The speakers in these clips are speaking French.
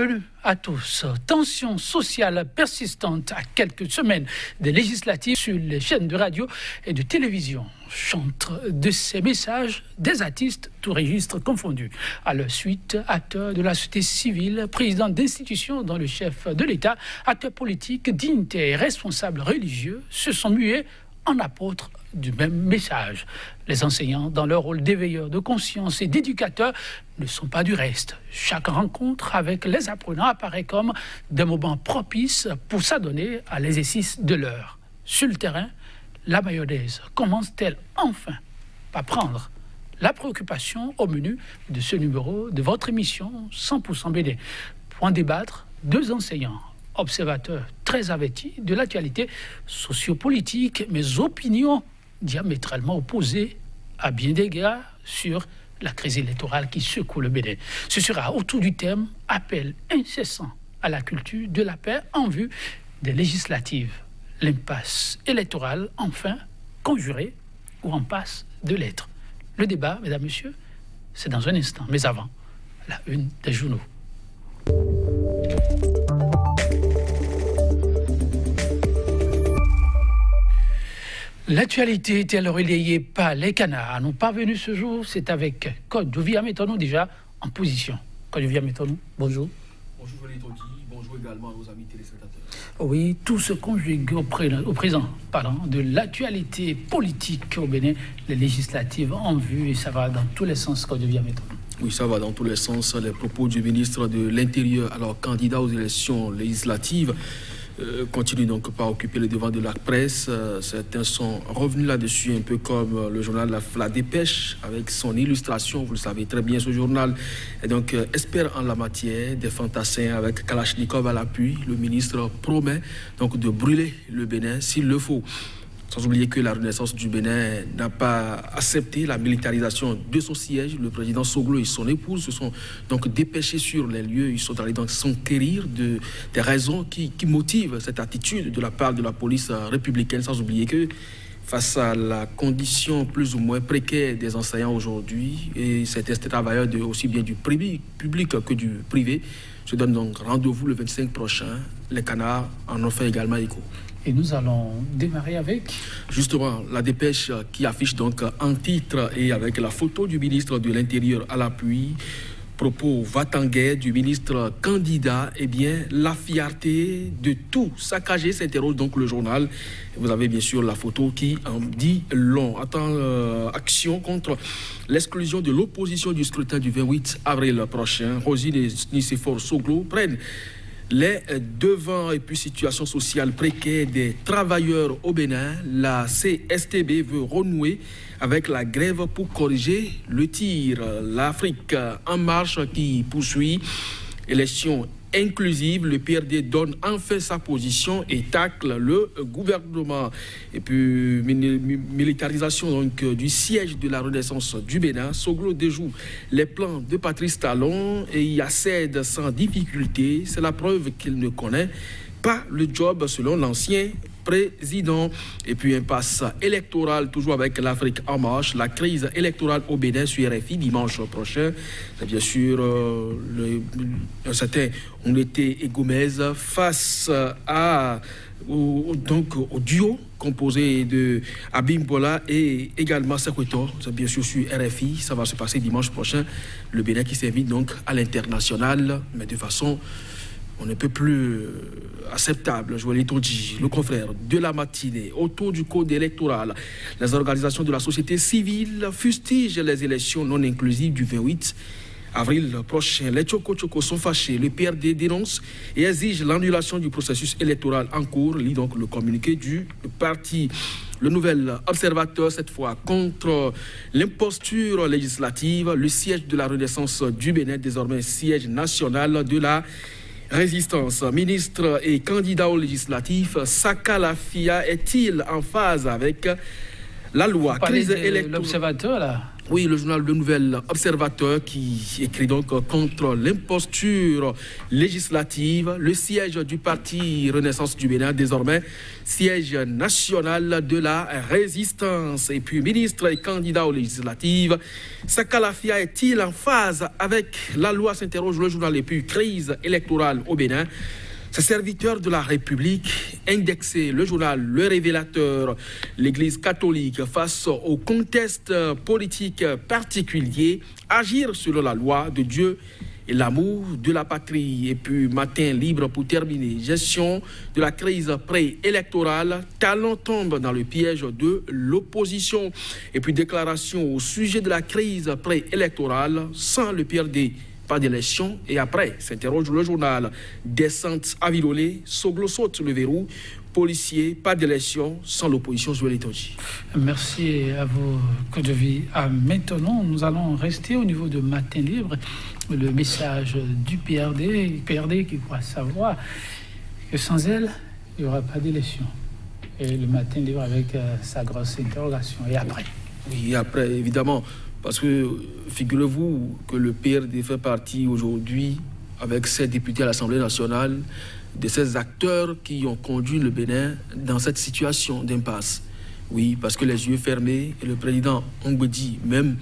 Bienvenue à tous. Tension sociale persistante à quelques semaines des législatives sur les chaînes de radio et de télévision. Chantre de ces messages des artistes, tous registres confondus. À leur suite, acteurs de la société civile, présidents d'institutions dont le chef de l'État, acteurs politiques, dignitaires et responsables religieux se sont mués en apôtres du même message. Les enseignants, dans leur rôle d'éveilleurs de conscience et d'éducateurs, ne sont pas du reste. Chaque rencontre avec les apprenants apparaît comme des moments propices pour s'adonner à l'exercice de l'heure. Sur le terrain, la mayonnaise commence-t-elle enfin par prendre la préoccupation au menu de ce numéro de votre émission 100% BD? Pour en débattre, deux enseignants, observateurs très avertis de l'actualité sociopolitique, mais opinions diamétralement opposées à bien des égards sur la crise électorale qui secoue le Bénin. Ce sera autour du thème « Appel incessant à la culture de la paix en vue des législatives ». L'impasse électorale, enfin, conjurée ou en passe de l'être. Le débat, mesdames, messieurs, c'est dans un instant. Mais avant, la une des journaux. L'actualité est-elle relayée par les canards? Nous parvenus ce jour, c'est avec Code Jovia Métonou déjà en position. Code Jovia Métonou, bonjour. Bonjour Valérie Toki, bonjour également à nos amis téléspectateurs. Oui, tout se conjugue au présent de l'actualité politique au Bénin, les législatives en vue, et ça va dans tous les sens, Code Jovia Métonou. Oui, ça va dans tous les sens. Les propos du ministre de l'Intérieur, alors candidat aux élections législatives, continue donc par occuper le devant de la presse. Certains sont revenus là-dessus, un peu comme le journal La Dépêche, avec son illustration. Vous le savez très bien, ce journal. Et donc, espère en la matière des fantassins avec Kalachnikov à l'appui. Le ministre promet donc de brûler le Bénin s'il le faut. Sans oublier que la Renaissance du Bénin n'a pas accepté la militarisation de son siège. Le président Soglo et son épouse se sont donc dépêchés sur les lieux. Ils sont allés donc s'enquérir des raisons qui motivent cette attitude de la part de la police républicaine. Sans oublier que face à la condition plus ou moins précaire des enseignants aujourd'hui, et certains travailleurs aussi bien du public que du privé, se donnent donc rendez-vous le 25 prochain. Les canards en ont fait également écho. Et nous allons démarrer avec... Justement, la dépêche qui affiche donc en titre et avec la photo du ministre de l'Intérieur à l'appui, propos va-t-en-guerre du ministre candidat, eh bien, la fierté de tout saccager, s'interroge donc le journal. Vous avez bien sûr la photo qui en dit long. Action contre l'exclusion de l'opposition du scrutin du 28 avril prochain. Rosine et Nicéphore Soglo prennent les devants et puis situation sociale précaire des travailleurs au Bénin. La CSTB veut renouer avec la grève pour corriger le tir. L'Afrique en marche qui poursuit. Élection inclusive, le PRD donne enfin sa position et tacle le gouvernement. Et puis militarisation donc du siège de la Renaissance du Bénin. Soglo déjoue les plans de Patrice Talon et y accède sans difficulté. C'est la preuve qu'il ne connaît pas le job selon l'ancien président. Et puis impasse électorale toujours avec l'Afrique en marche. La crise électorale au Bénin sur RFI dimanche prochain. C'est bien sûr un certain Onete Gomez face au duo composé de Abimbola et également Sekweto. C'est bien sûr sur RFI. Ça va se passer dimanche prochain. Le Bénin qui s'invite donc à l'international, mais de façon on ne peut plus acceptable. Joël Itoji, le confrère de la matinée, autour du code électoral. Les organisations de la société civile fustigent les élections non inclusives du 28 avril prochain. Les Tchoko sont fâchés. Le PRD dénonce et exige l'annulation du processus électoral en cours. Lit donc le communiqué du parti. Le nouvel observateur, cette fois, contre l'imposture législative. Le siège de la Renaissance du Bénin, désormais siège national de la Résistance. Ministre et candidat au législatif, Saka Lafia est-il en phase avec la loi? Crise électorale. L'observateur, là. Oui, le journal Le Nouvel Observateur qui écrit donc contre l'imposture législative, le siège du parti Renaissance du Bénin, désormais siège national de la résistance. Et puis, ministre et candidat aux législatives, Saka Lafia est-il en phase avec la loi, s'interroge le journal. Et puis, crise électorale au Bénin. Ces serviteurs de la République, indexé le journal Le Révélateur, l'Église catholique face au contexte politique particulier, agir selon la loi de Dieu et l'amour de la patrie. Et puis matin libre pour terminer, gestion de la crise préélectorale, Talon tombe dans le piège de l'opposition. Et puis déclaration au sujet de la crise préélectorale sans le PRD. Pas d'élection et après, s'interroge le journal. Descente à Vilolé, Soglo saute le verrou. Policiers, pas d'élection sans l'opposition sur l'étogie. Merci à vous, Kodovi. Maintenant, nous allons rester au niveau de Matin Libre. Le message du PRD qui croit savoir que sans elle, il n'y aura pas d'élection. Et le Matin Libre avec sa grosse interrogation. Et après? Oui, après, évidemment. Parce que figurez-vous que le PRD fait partie aujourd'hui, avec ses députés à l'Assemblée nationale, de ces acteurs qui ont conduit le Bénin dans cette situation d'impasse. Oui, parce que les yeux fermés, et le président Ongbedi même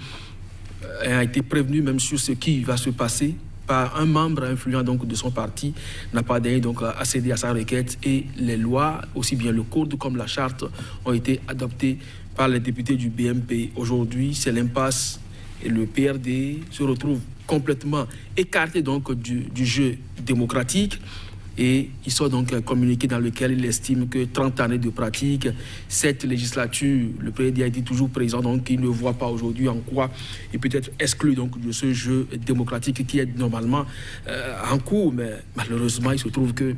a été prévenu même sur ce qui va se passer par un membre influent donc de son parti, n'a pas d'ailleurs donc à céder à sa requête, et les lois, aussi bien le code comme la charte, ont été adoptées par les députés du BMP. Aujourd'hui, c'est l'impasse et le PRD se retrouve complètement écarté donc du jeu démocratique, et il sort donc un communiqué dans lequel il estime que 30 années de pratique, cette législature, le PRD a été toujours présent, donc il ne voit pas aujourd'hui en quoi il peut être exclu donc de ce jeu démocratique qui est normalement en cours. Mais malheureusement, il se trouve que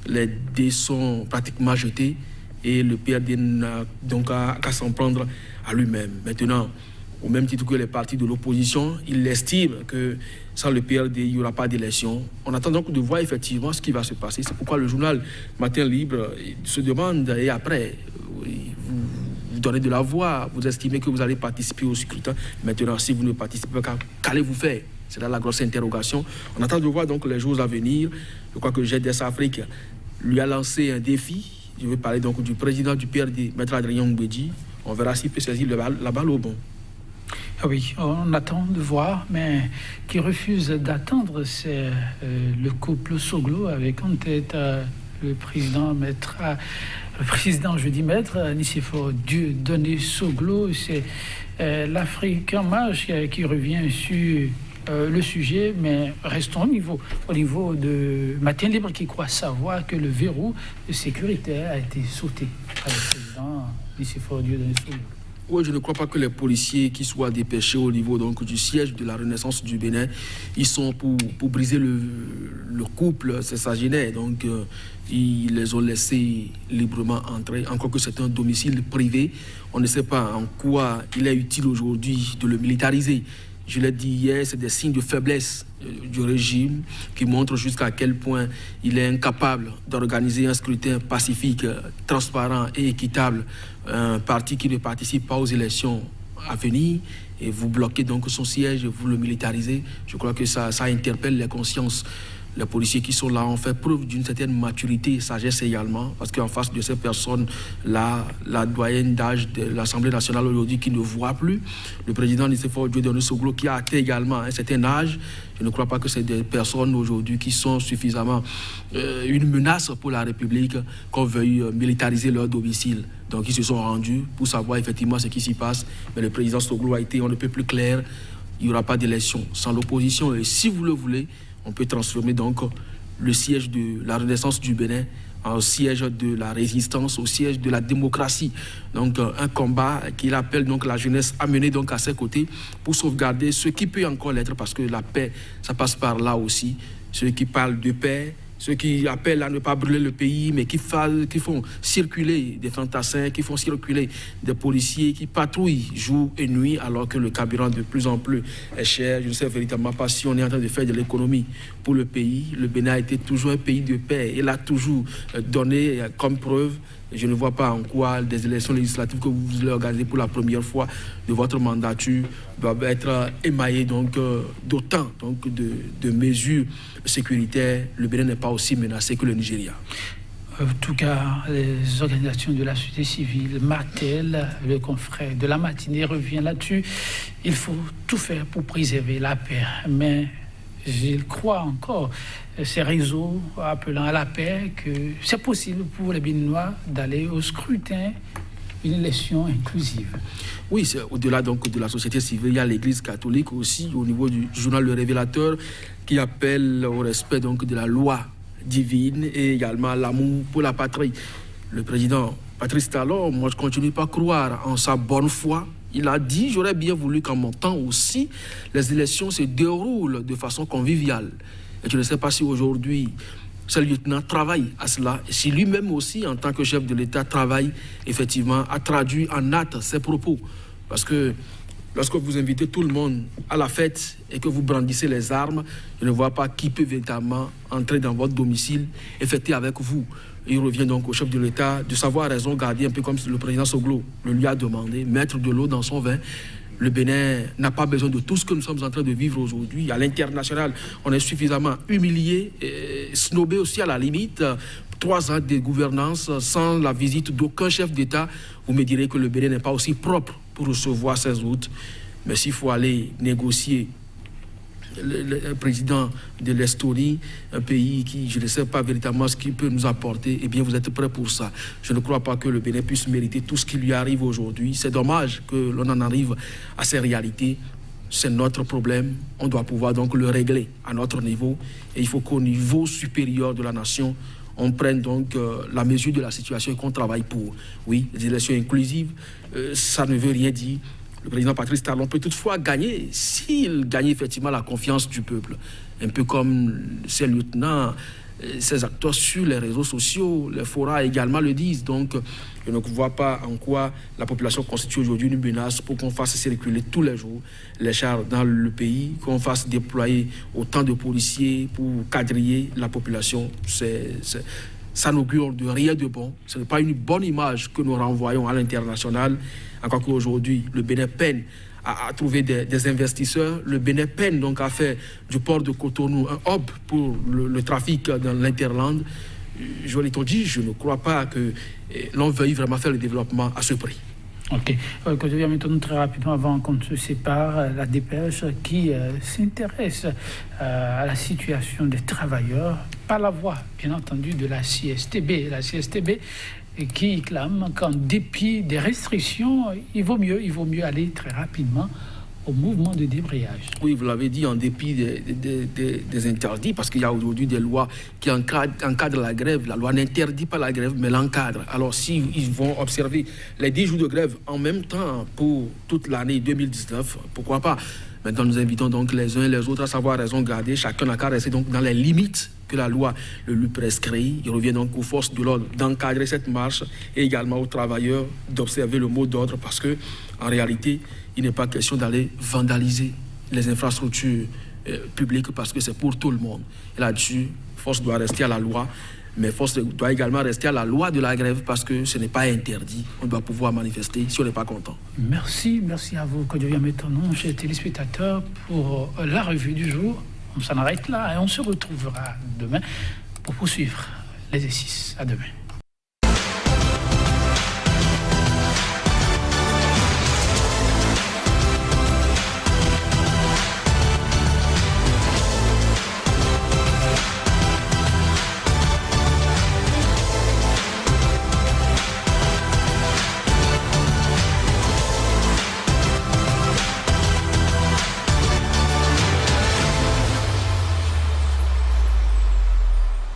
les dés sont pratiquement jetés et le PRD n'a donc qu'à s'en prendre à lui-même. Maintenant, au même titre que les partis de l'opposition, il estime que sans le PRD, il n'y aura pas d'élection. On attend donc de voir effectivement ce qui va se passer. C'est pourquoi le journal Matin Libre se demande, et après, vous donnez de la voix, vous estimez que vous allez participer au scrutin. Maintenant, si vous ne participez pas, qu'allez-vous faire? C'est là la grosse interrogation. On attend de voir donc les jours à venir. Je crois que GDS Afrique lui a lancé un défi. Je vais parler donc du président du PRD, Maître Adrien Ongbedi. On verra s'il peut saisir la balle au bon. Ah oui, on attend de voir, mais qui refuse d'attendre, c'est le couple Soglo avec en tête le président Maître Nicéphore Dieudonné Soglo. C'est l'Afrique en marche qui revient sur le sujet, mais restons au niveau de Matin Libre qui croit savoir que le verrou sécuritaire a été sauté par le président Nicéphore Dieudonné Soglo. Oui, je ne crois pas que les policiers qui soient dépêchés au niveau donc, du siège de la Renaissance du Bénin, ils sont pour briser le couple, c'est sa genèse. Donc, ils les ont laissés librement entrer. Encore que c'est un domicile privé, on ne sait pas en quoi il est utile aujourd'hui de le militariser. Je l'ai dit hier, c'est des signes de faiblesse du régime qui montrent jusqu'à quel point il est incapable d'organiser un scrutin pacifique, transparent et équitable. Un parti qui ne participe pas aux élections à venir et vous bloquez donc son siège, vous le militarisez. Je crois que ça interpelle les consciences. Les policiers qui sont là ont fait preuve d'une certaine maturité et sagesse également, parce qu'en face de ces personnes-là, la doyenne d'âge de l'Assemblée nationale aujourd'hui qui ne voit plus, le président Nicéphore Dieudonné Soglo qui a atteint également un certain âge, je ne crois pas que c'est des personnes aujourd'hui qui sont suffisamment une menace pour la République qu'on veuille militariser leur domicile. Donc ils se sont rendus pour savoir effectivement ce qui s'y passe, mais le président Soglo a été on ne peut plus clair, il n'y aura pas d'élection sans l'opposition, et si vous le voulez, on peut transformer donc le siège de la Renaissance du Bénin en siège de la résistance, au siège de la démocratie. Donc un combat qu'il appelle donc la jeunesse à mener donc à ses côtés pour sauvegarder ce qui peut encore l'être, parce que la paix, ça passe par là aussi. Ceux qui parlent de paix, ceux qui appellent à ne pas brûler le pays, mais qui font circuler des fantassins, qui font circuler des policiers, qui patrouillent jour et nuit, alors que le carburant de plus en plus est cher. Je ne sais véritablement pas si on est en train de faire de l'économie pour le pays. Le Bénin a été toujours un pays de paix. Il a toujours donné comme preuve. Je ne vois pas en quoi des élections législatives que vous voulez organiser pour la première fois de votre mandature doivent être émaillés donc, d'autant donc, de mesures sécuritaires. Le Bénin n'est pas aussi menacé que le Nigeria. En tout cas, les organisations de la société civile martèlent, le confrère de la matinée revient là-dessus. Il faut tout faire pour préserver la paix. Mais il croit encore, ces réseaux appelant à la paix, que c'est possible pour les Béninois d'aller au scrutin, une élection inclusive. Oui, c'est au-delà donc de la société civile, il y a l'Église catholique aussi, au niveau du journal Le Révélateur, qui appelle au respect donc de la loi divine et également l'amour pour la patrie. Le président Patrice Talon, moi je continue pas à croire en sa bonne foi. Il a dit, j'aurais bien voulu qu'en mon temps aussi, les élections se déroulent de façon conviviale. Et je ne sais pas si aujourd'hui, ce lieutenant travaille à cela. Et si lui-même aussi, en tant que chef de l'État, travaille effectivement à traduire en acte ses propos. Parce que lorsque vous invitez tout le monde à la fête et que vous brandissez les armes, je ne vois pas qui peut véritablement entrer dans votre domicile et fêter avec vous. Il revient donc au chef de l'État de savoir raison garder, un peu comme le président Soglo le lui a demandé, mettre de l'eau dans son vin. Le Bénin n'a pas besoin de tout ce que nous sommes en train de vivre aujourd'hui. À l'international, on est suffisamment humilié, snobé aussi à la limite. 3 ans de gouvernance sans la visite d'aucun chef d'État. Vous me direz que le Bénin n'est pas aussi propre pour recevoir ses hôtes. Mais s'il faut aller négocier le président de l'Estonie, un pays qui, je ne sais pas véritablement ce qu'il peut nous apporter, eh bien vous êtes prêts pour ça. Je ne crois pas que le Bénin puisse mériter tout ce qui lui arrive aujourd'hui. C'est dommage que l'on en arrive à ces réalités. C'est notre problème. On doit pouvoir donc le régler à notre niveau. Et il faut qu'au niveau supérieur de la nation, on prenne donc la mesure de la situation et qu'on travaille pour. Oui, les élections inclusives, ça ne veut rien dire. Le président Patrice Talon peut toutefois gagner s'il gagne effectivement la confiance du peuple. Un peu comme ses lieutenants, ses acteurs sur les réseaux sociaux, les forats également le disent. Donc, je ne vois pas en quoi la population constitue aujourd'hui une menace pour qu'on fasse circuler tous les jours les chars dans le pays, qu'on fasse déployer autant de policiers pour quadriller la population. Ça n'augure de rien de bon. Ce n'est pas une bonne image que nous renvoyons à l'international. Encore qu'aujourd'hui, le Bénin peine à trouver des investisseurs. Le Bénin peine donc à faire du port de Cotonou un hub pour le trafic dans l'interland. Je l'ai dit, je ne crois pas que l'on veuille vraiment faire le développement à ce prix. Ok. Je viens maintenant très rapidement, avant qu'on se sépare, la dépêche qui s'intéresse à la situation des travailleurs par la voix, bien entendu, de la CSTB. La CSTB qui clame qu'en dépit des restrictions, il vaut mieux aller très rapidement au mouvement de débrayage. Oui, vous l'avez dit, en dépit des interdits, parce qu'il y a aujourd'hui des lois qui encadrent la grève. La loi n'interdit pas la grève, mais l'encadre. Alors, s'ils vont observer les 10 jours de grève en même temps pour toute l'année 2019, pourquoi pas? Maintenant, nous invitons donc les uns et les autres à savoir raison garder. Chacun n'a qu'à rester donc dans les limites que la loi le lui prescrit. Il revient donc aux forces de l'ordre d'encadrer cette marche et également aux travailleurs d'observer le mot d'ordre parce que, en réalité, il n'est pas question d'aller vandaliser les infrastructures publiques parce que c'est pour tout le monde. Et là-dessus, force doit rester à la loi, mais force doit également rester à la loi de la grève parce que ce n'est pas interdit. On doit pouvoir manifester si on n'est pas content. Merci à vous, Kodjoya Metonon, chers téléspectateurs, pour la revue du jour. On s'en arrête là et on se retrouvera demain pour poursuivre l'exercice. À demain.